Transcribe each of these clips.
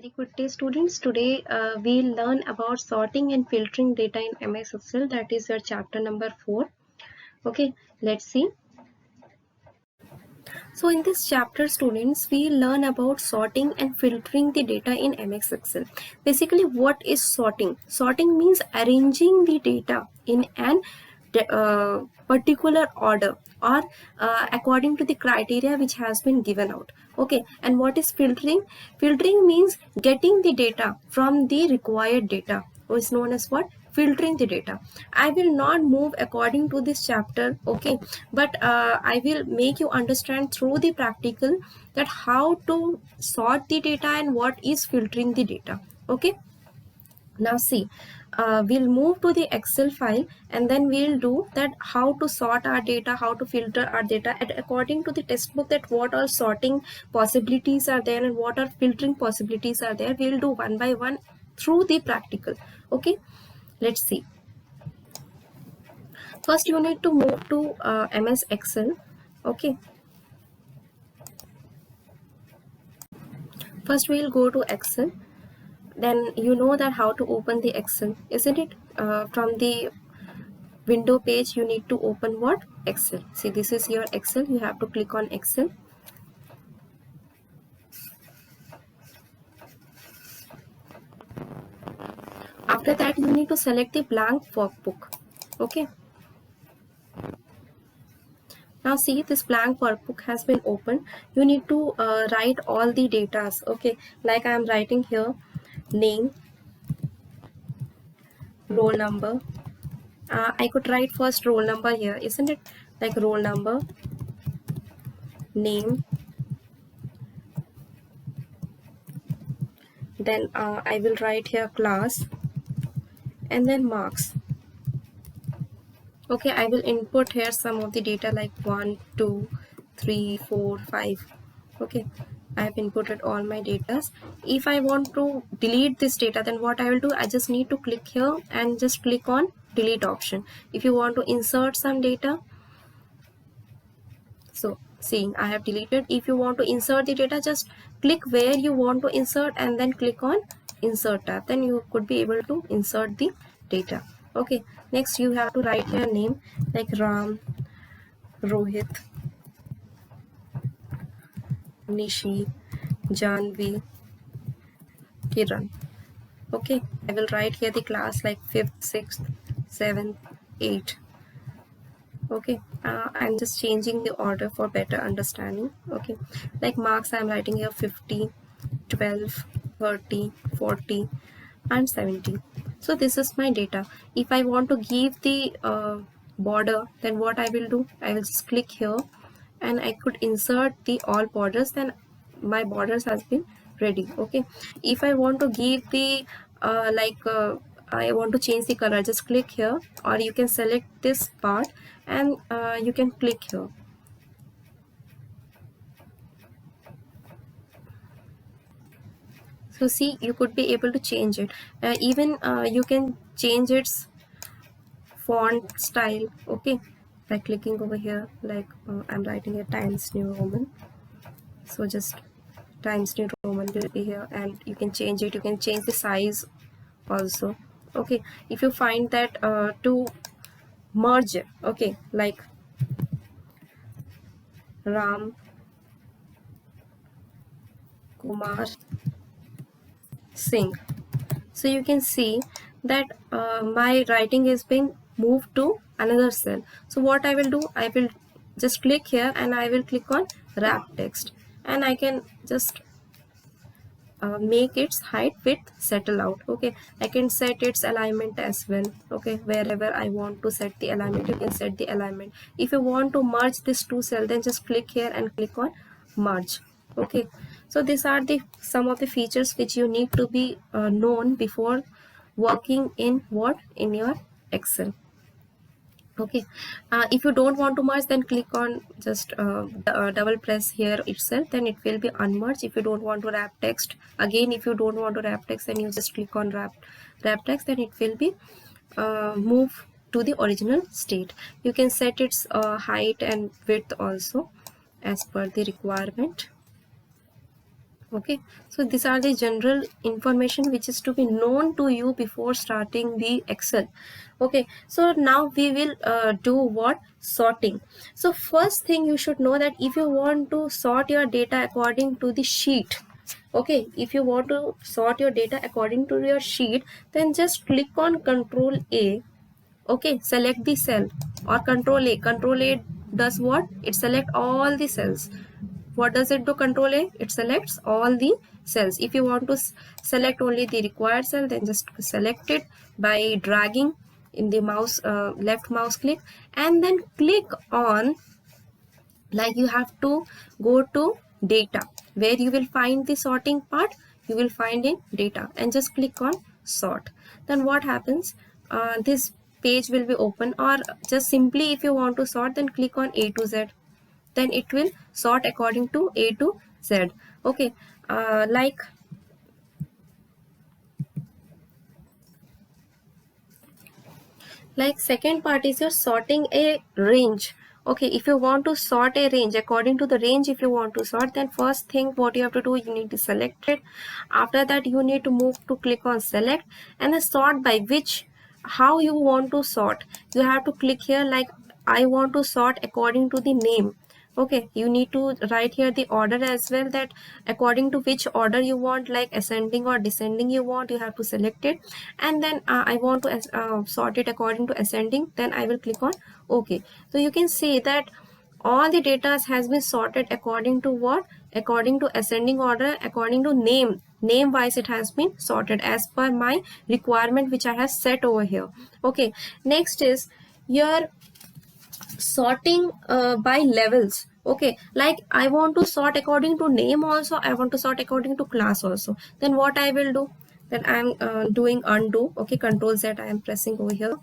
Very good day, students. Today we'll learn about sorting and filtering data in MS Excel. That is your chapter number 4. Okay, let's see. So in this chapter, students, we learn about sorting and filtering the data in MS Excel. Basically, what is sorting? Sorting means arranging the data in an particular order or according to the criteria which has been given out. Okay, and what is filtering? Filtering means getting the data from the required data, which is known as what? Filtering the data. I will not move according to this chapter, okay, but I will make you understand through the practical that how to sort the data and what is filtering the data. Okay, now see, we'll move to the Excel file and then we'll do that how to sort our data, how to filter our data and according to the textbook, that what all sorting possibilities are there and what are filtering possibilities are there. We'll do one by one through the practical. Okay, let's see. First you need to move to MS Excel. Okay, first we'll go to Excel. Then you know that how to open the Excel, isn't it? From the window page you need to open what? Excel. See, this is your Excel. You have to click on Excel. After that you need to select the blank workbook. Okay, now see, this blank workbook has been opened. You need to write all the datas. Okay, like I am writing here name, roll number. I could write first roll number here, isn't it? Like roll number, name, then I will write here class and then marks. Okay, I will input here some of the data like 1, 2, 3, 4, 5. Okay, I have inputted all my data. If I want to delete this data, then what I will do, I just need to click here and just click on delete option. If you want to insert some data, so see, I have deleted. If you want to insert the data, just click where you want to insert and then click on insert tab. Then you could be able to insert the data. Okay, next you have to write your name like Ram, Rohit, Nishi, Janvi, Kiran. Okay, I will write here the class like 5th, 6th, 7th, 8th. Okay, I'm just changing the order for better understanding. Okay, like marks I'm writing here 50, 12, 30, 40 and 70. So this is my data. If I want to give the border, then what I will do, I will just click here and I could insert the all borders. Then my borders has been ready. Okay, if I want to give the I want to change the color, just click here, or you can select this part and you can click here. So see, you could be able to change it. Even you can change its font style. Okay, by clicking over here, like I'm writing here Times New Roman. So just Times New Roman will be here, and you can change it. You can change the size also. Okay, if you find that to merge, okay, like Ram Kumar Singh, so you can see that my writing is being moved to another cell. So what I will do, I will just click here and I will click on wrap text, and I can just make its height, width, settle out. Okay, I can set its alignment as well. Okay, wherever I want to set the alignment, you can set the alignment. If you want to merge this two cell, then just click here and click on merge. Okay, so these are the some of the features which you need to be known before working in what, in your Excel. Okay, if you don't want to merge, then click on just double press here itself, then it will be unmerged. If you don't want to wrap text, again if you don't want to wrap text, then you just click on wrap text, then it will be move to the original state. You can set its height and width also as per the requirement. Okay, so these are the general information which is to be known to you before starting the Excel. Okay, so now we will do what? Sorting. So first thing you should know that if you want to sort your data according to the sheet, okay, if you want to sort your data according to your sheet, then just click on Control A. Okay, select the cell, or Control A. Control A does what? It select all the cells. What does it do? Control A, it selects all the cells. If you want to select only the required cell, then just select it by dragging in the mouse, left mouse click, and then click on, like, you have to go to data, where you will find the sorting part. You will find in data and just click on sort. Then what happens? This page will be open, or just simply if you want to sort, then click on A to Z. Then it will sort according to A to Z. Okay, like second part is your sorting a range. Okay, if you want to sort a range according to the range, if you want to sort, then first thing what you have to do, you need to select it. After that you need to move to click on select, and then sort by which, how you want to sort. You have to click here, like, I want to sort according to the name. Okay, you need to write here the order as well, that according to which order you want, like ascending or descending you want, you have to select it. And then I want to sort it according to ascending, then I will click on OK. So you can see that all the data has been sorted according to what? According to ascending order, according to name wise it has been sorted as per my requirement which I have set over here. Okay, next is your sorting by levels. Okay, like I want to sort according to name also, I want to sort according to class also. Then what I will do, then I'm doing undo. Okay, Control Z I am pressing over here,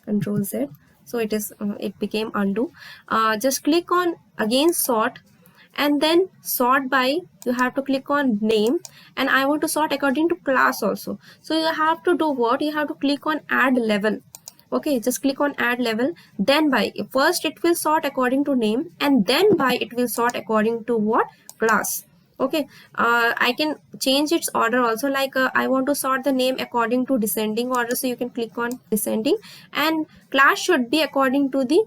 Control Z, so it is it became undo. Just click on again sort, and then sort by, you have to click on name, and I want to sort according to class also. So you have to do what? You have to click on add level. Okay, just click on add level, then by, first it will sort according to name, and then by it will sort according to what? Class. Okay, I can change its order also, like I want to sort the name according to descending order, so you can click on descending, and class should be according to the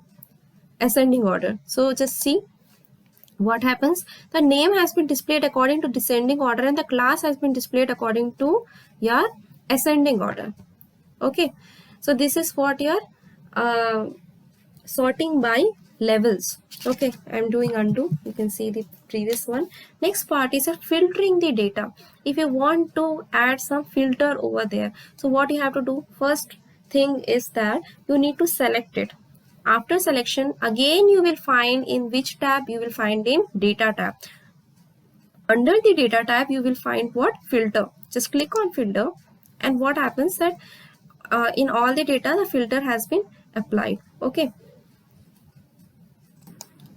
ascending order. So just see what happens. The name has been displayed according to descending order, and the class has been displayed according to your ascending order. Okay, so this is what your uh, sorting by levels. Okay, I'm doing undo. You can see the previous one. Next part is filtering the data. If you want to add some filter over there, so what you have to do, first thing is that you need to select it. After selection, again you will find in which tab? You will find in data tab. Under the data tab you will find what? Filter. Just click on filter, and what happens that in all the data the filter has been applied. Okay,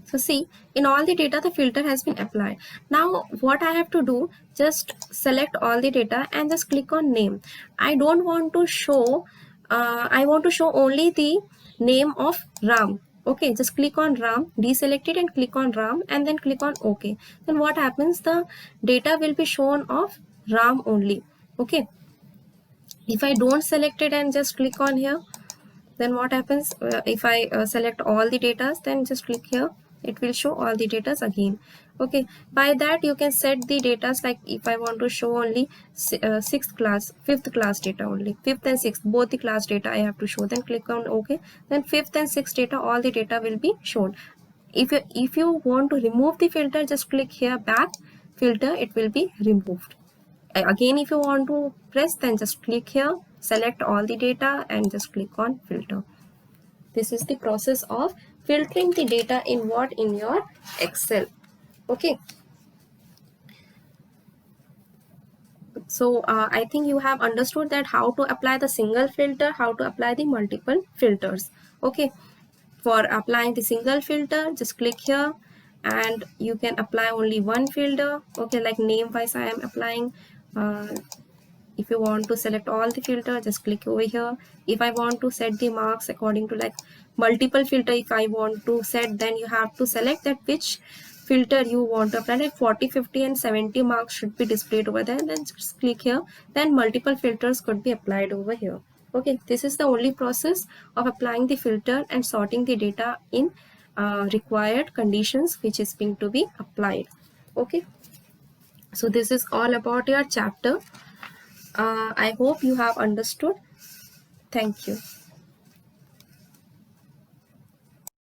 so see, in all the data the filter has been applied. Now what I have to do, just select all the data and just click on name. I don't want to show, I want to show only the name of Ram. Okay, just click on Ram, deselect it and click on Ram, and then click on OK. Then what happens, the data will be shown of Ram only. Okay, if I don't select it and just click on here, then what happens, if I select all the data, then just click here, it will show all the data again. Okay, by that you can set the data, like if I want to show only fifth class data, only fifth and sixth, both the class data I have to show, then click on OK. Then fifth and sixth data, all the data will be shown. If you want to remove the filter, just click here back filter, it will be removed. Again, if you want to press, then just click here, select all the data and just click on filter. This is the process of filtering the data in what? In your Excel. Okay, so I think you have understood that how to apply the single filter, how to apply the multiple filters. Okay, for applying the single filter, just click here and you can apply only one filter. Okay, like name wise I am applying. If you want to select all the filter, just click over here. If I want to set the marks according to like multiple filter, if I want to set, then you have to select that which filter you want to apply, like 40, 50 and 70 marks should be displayed over there, then just click here, then multiple filters could be applied over here. Okay, this is the only process of applying the filter and sorting the data in required conditions which is being to be applied. Okay, so this is all about your chapter. I hope you have understood. Thank you.